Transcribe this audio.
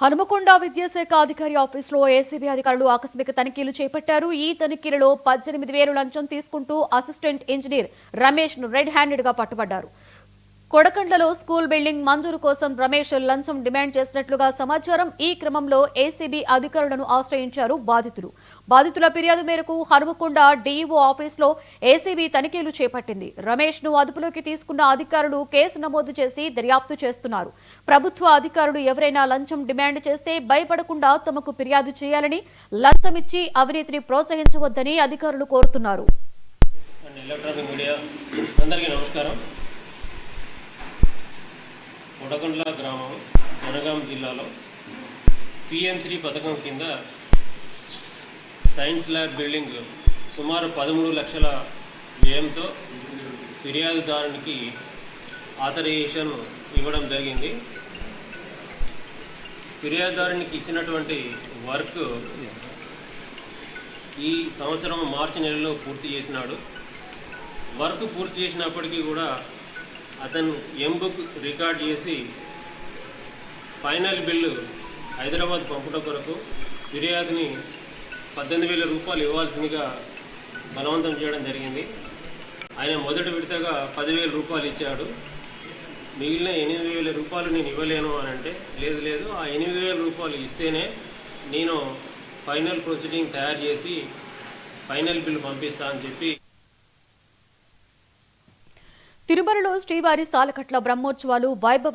హనుమకొండ విద్యాశాఖ అధికారి ఆఫీసులో ఏసీబీ అధికారులు ఆకస్మిక తనిఖీలు చేపట్టారు. ఈ తనిఖీలలో 18,000 లంచం తీసుకుంటూ అసిస్టెంట్ ఇంజనీర్ రమేష్ ను రెడ్ హ్యాండెడ్ గా పట్టుబడ్డారు. కొడకండ్లలో స్కూల్ బిల్డింగ్ మంజూరు కోసం రమేష్ లంచం డిమాండ్ చేసినట్లుగా సమాచారం. ఈ క్రమంలో ఏసీబీ అధికారులను ఆశ్రయించారు బాధితులు. బాధితుల ఫిర్యాదు మేరకు హనుమకొండ డీఈఓ ఆఫీసులో ఏసీబీ తనిఖీలు చేపట్టింది. రమేష్ ను అదుపులోకి తీసుకున్న అధికారులు కేసు నమోదు చేసి దర్యాప్తు చేస్తున్నారు. ప్రభుత్వ అధికారులు ఎవరైనా లంచం డిమాండ్ చేస్తే భయపడకుండా తమకు ఫిర్యాదు చేయాలని, లంచమిచ్చి అవినీతిని ప్రోత్సహించవద్దని అధికారులు కోరుతున్నారు. కొడకండ్ల గ్రామం జనగాం జిల్లాలో పిఎంశ్రీ పథకం కింద సైన్స్ ల్యాబ్ బిల్డింగ్ సుమారు 13 లక్షల వ్యయంతో ఫిర్యాదుదారునికి ఆథరైజేషన్ ఇవ్వడం జరిగింది. ఫిర్యాదుదారునికి ఇచ్చినటువంటి వర్క్ ఈ సంవత్సరం మార్చి నెలలో పూర్తి చేసినాడు. వర్క్ పూర్తి చేసినప్పటికీ కూడా అతను ఎంబుక్ రికార్డ్ చేసి ఫైనల్ బిల్లు హైదరాబాద్ పంపడం కొరకు ఫిర్యాదుని 18,000 రూపాయలు ఇవ్వాల్సిందిగా బలవంతం చేయడం జరిగింది. ఆయన మొదటి విడతగా 10,000 రూపాయలు ఇచ్చాడు. మిగిలిన 8,000 రూపాయలు నేను ఇవ్వలేను అని అంటే, లేదు ఆ 8,000 రూపాయలు ఇస్తేనే నేను ఫైనల్ ప్రొసీడింగ్ తయారు చేసి ఫైనల్ బిల్లు పంపిస్తా అని చెప్పి. తిరుమలలో శ్రీవారి సాలకట్ల బ్రహ్మోత్సవాలు వైభవంగా